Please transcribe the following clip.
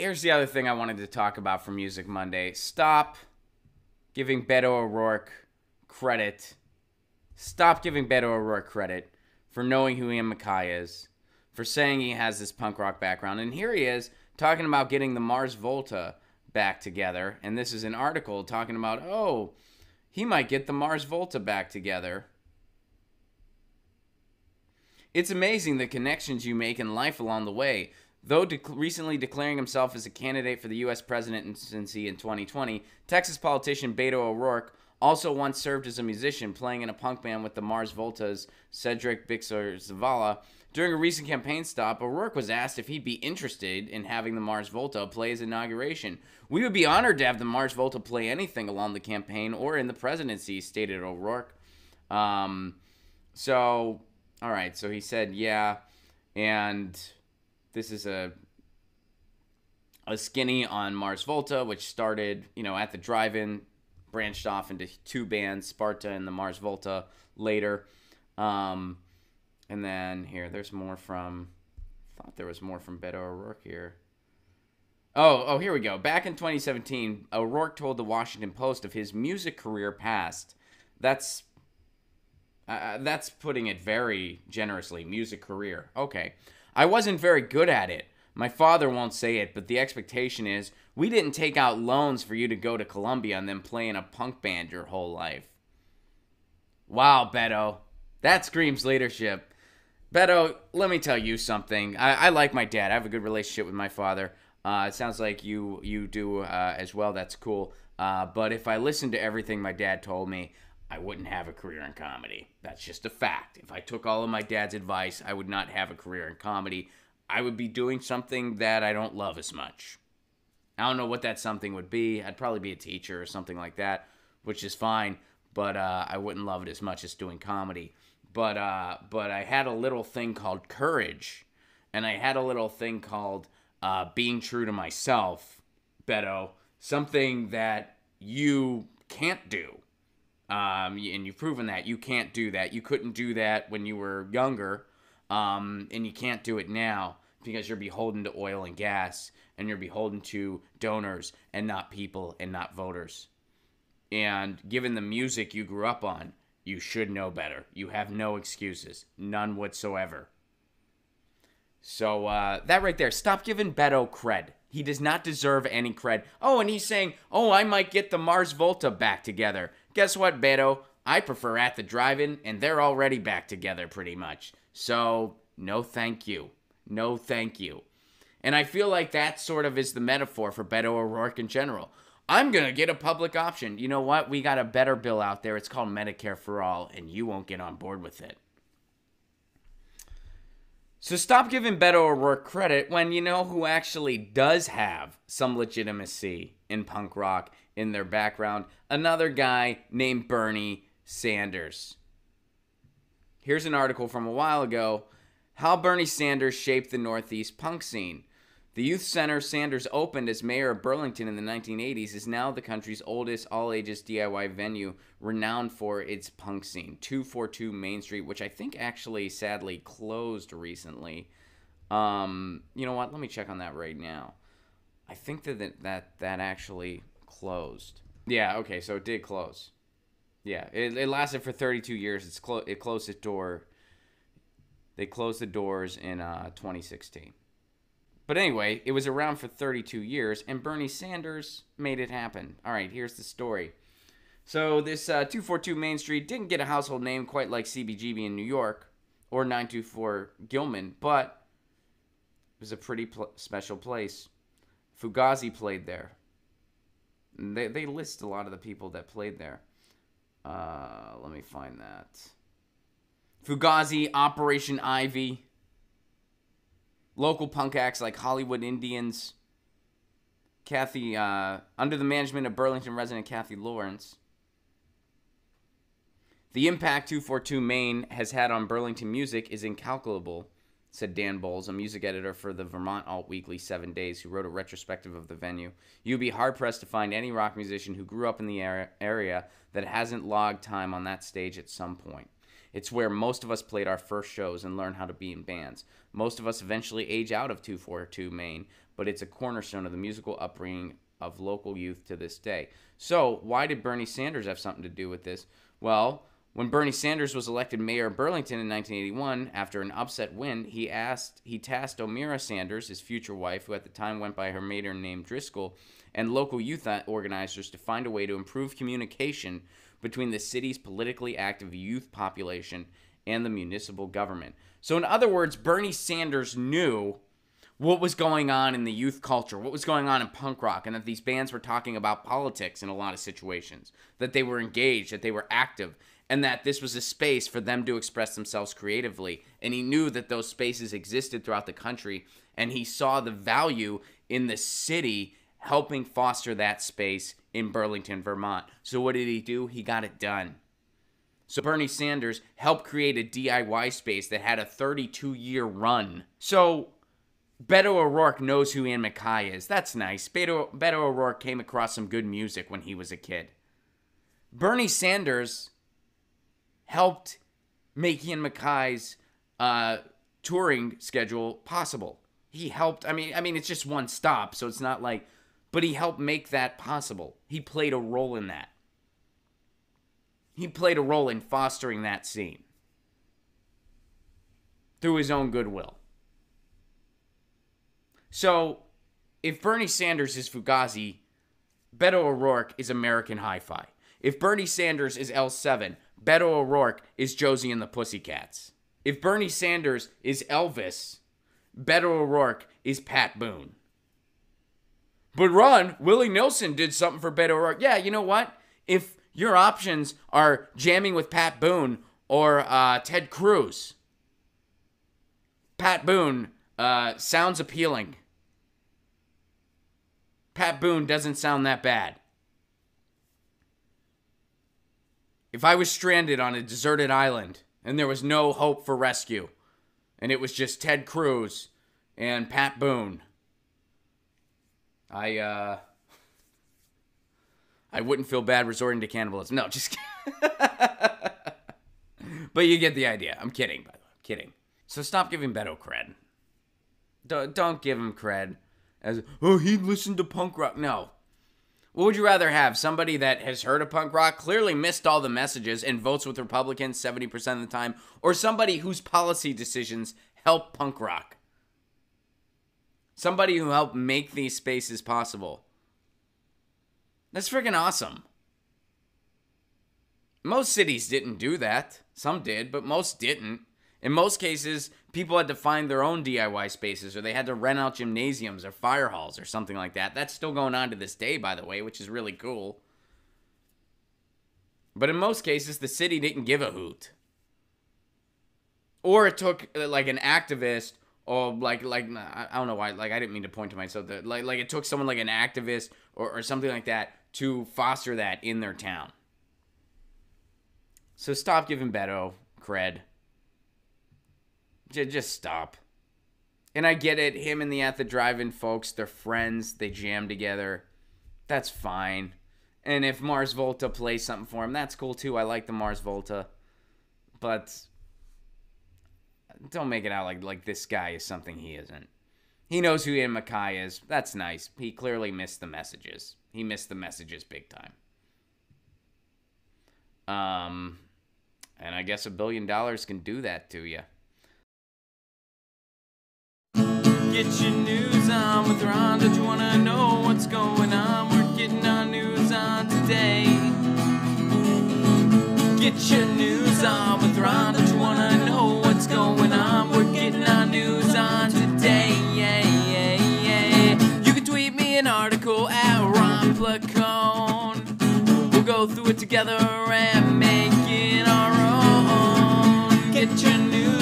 Here's the other thing I wanted to talk about for Music Monday. Stop giving Beto O'Rourke credit. Stop giving Beto O'Rourke credit for knowing who Ian MacKaye is, for saying he has this punk rock background. And here he is talking about getting the Mars Volta back together. And this is an article talking about, oh, he might get the Mars Volta back together. It's amazing the connections you make in life along the way. Though recently declaring himself as a candidate for the U.S. presidency in 2020, Texas politician Beto O'Rourke also once served as a musician, playing in a punk band with the Mars Volta's Cedric Bixler Zavala. During a recent campaign stop, O'Rourke was asked if he'd be interested in having the Mars Volta play his inauguration. "We would be honored to have the Mars Volta play anything along the campaign or in the presidency," stated O'Rourke. All right, so he said, yeah, and this is a skinny on Mars Volta, which started, at the drive-in, branched off into two bands, Sparta and the Mars Volta later. And then here, there's more from, I thought there was more from Beto O'Rourke here. Oh, here we go. Back in 2017, O'Rourke told the Washington Post of his music career past. That's putting it very generously. Music career. Okay. "I wasn't very good at it. My father won't say it, but the expectation is we didn't take out loans for you to go to Columbia and then play in a punk band your whole life." Wow, Beto. That screams leadership. Beto, let me tell you something. I like my dad. I have a good relationship with my father. It sounds like you do as well. That's cool. But if I listened to everything my dad told me, I wouldn't have a career in comedy. That's just a fact. If I took all of my dad's advice, I would not have a career in comedy. I would be doing something that I don't love as much. I don't know what that something would be. I'd probably be a teacher or something like that, which is fine, but I wouldn't love it as much as doing comedy. But I had a little thing called courage, and I had a little thing called being true to myself, Beto, something that you can't do. And you've proven that. You can't do that. You couldn't do that when you were younger, and you can't do it now because you're beholden to oil and gas, and you're beholden to donors and not people and not voters. And given the music you grew up on, you should know better. You have no excuses. None whatsoever. So that right there, stop giving Beto cred. He does not deserve any cred. Oh, and he's saying, oh, I might get the Mars Volta back together. Guess what, Beto? I prefer At the Drive-In, and they're already back together pretty much. So, no thank you. No thank you. And I feel like that sort of is the metaphor for Beto O'Rourke in general. I'm going to get a public option. You know what? We got a better bill out there. It's called Medicare for All, and you won't get on board with it. So stop giving Beto O'Rourke credit when you know who actually does have some legitimacy in punk rock in their background. Another guy named Bernie Sanders. Here's an article from a while ago. How Bernie Sanders shaped the Northeast punk scene. The youth center Sanders opened as mayor of Burlington in the 1980s is now the country's oldest all-ages DIY venue, renowned for its punk scene. 242 Main Street, which I think actually sadly closed recently. You know what? Let me check on that right now. I think that actually closed. Yeah, okay, so it did close. Yeah, it lasted for 32 years. It closed its door. They closed the doors in 2016. But anyway, it was around for 32 years, and Bernie Sanders made it happen. All right, here's the story. So this 242 Main Street didn't get a household name quite like CBGB in New York or 924 Gilman, but it was a pretty special place. Fugazi played there. They list a lot of the people that played there. Let me find that. Fugazi, Operation Ivy. Local punk acts like Hollywood Indians, Kathy, under the management of Burlington resident Kathy Lawrence. The impact 242 Main has had on Burlington music is incalculable, said Dan Bowles, a music editor for the Vermont alt weekly 7 Days, who wrote a retrospective of the venue. You'd be hard-pressed to find any rock musician who grew up in the area that hasn't logged time on that stage at some point. It's where most of us played our first shows and learned how to be in bands. Most of us eventually age out of 242 Main, but it's a cornerstone of the musical upbringing of local youth to this day. So, why did Bernie Sanders have something to do with this? Well, when Bernie Sanders was elected mayor of Burlington in 1981, after an upset win, he tasked O'Meara Sanders, his future wife, who at the time went by her maiden name Driscoll, and local youth organizers to find a way to improve communication between the city's politically active youth population and the municipal government. So in other words, Bernie Sanders knew what was going on in the youth culture, what was going on in punk rock, and that these bands were talking about politics in a lot of situations, that they were engaged, that they were active, and that this was a space for them to express themselves creatively. And he knew that those spaces existed throughout the country, and he saw the value in the city helping foster that space in Burlington, Vermont. So what did he do? He got it done. So Bernie Sanders helped create a DIY space that had a 32-year run. So Beto O'Rourke knows who Ian MacKaye is. That's nice. Beto O'Rourke came across some good music when he was a kid. Bernie Sanders helped make Ian MacKaye's touring schedule possible. He helped, I mean, it's just one stop, so it's not like, but he helped make that possible. He played a role in that. He played a role in fostering that scene through his own goodwill. So, if Bernie Sanders is Fugazi, Beto O'Rourke is American Hi-Fi. If Bernie Sanders is L7, Beto O'Rourke is Josie and the Pussycats. If Bernie Sanders is Elvis, Beto O'Rourke is Pat Boone. But Ron, Willie Nelson did something for Beto O'Rourke. Yeah, you know what? If your options are jamming with Pat Boone or Ted Cruz, Pat Boone sounds appealing. Pat Boone doesn't sound that bad. If I was stranded on a deserted island and there was no hope for rescue, and it was just Ted Cruz and Pat Boone, I wouldn't feel bad resorting to cannibalism. No, just kidding. But you get the idea. I'm kidding, by the way. I'm kidding. So stop giving Beto cred. Don't give him cred as, oh, he listened to punk rock. No. What would you rather have? Somebody that has heard of punk rock, clearly missed all the messages, and votes with Republicans 70% of the time, or somebody whose policy decisions help punk rock? Somebody who helped make these spaces possible. That's freaking awesome. Most cities didn't do that. Some did, but most didn't. In most cases, people had to find their own DIY spaces, or they had to rent out gymnasiums or fire halls or something like that. That's still going on to this day, by the way, which is really cool. But in most cases, the city didn't give a hoot. Or it took like an activist, or like I don't know why, like I didn't mean to point to myself, like it took someone like an activist or something like that to foster that in their town. So stop giving Beto cred. Just stop. And I get it. Him and the At the Drive-In folks, they're friends. They jam together. That's fine. And if Mars Volta plays something for him, that's cool too. I like the Mars Volta. But don't make it out like this guy is something he isn't. He knows who Ian MacKaye is. That's nice. He clearly missed the messages. He missed the messages big time. And I guess $1 billion can do that to you. Get your news on with Ron. Don't you wanna know what's going on? We're getting our news on today. Get your news on with Ron. Don't you wanna know what's going on? We're getting our news on today. Yeah, yeah, yeah. You can tweet me an article at Ron Placone. We'll go through it together and make it our own. Get your news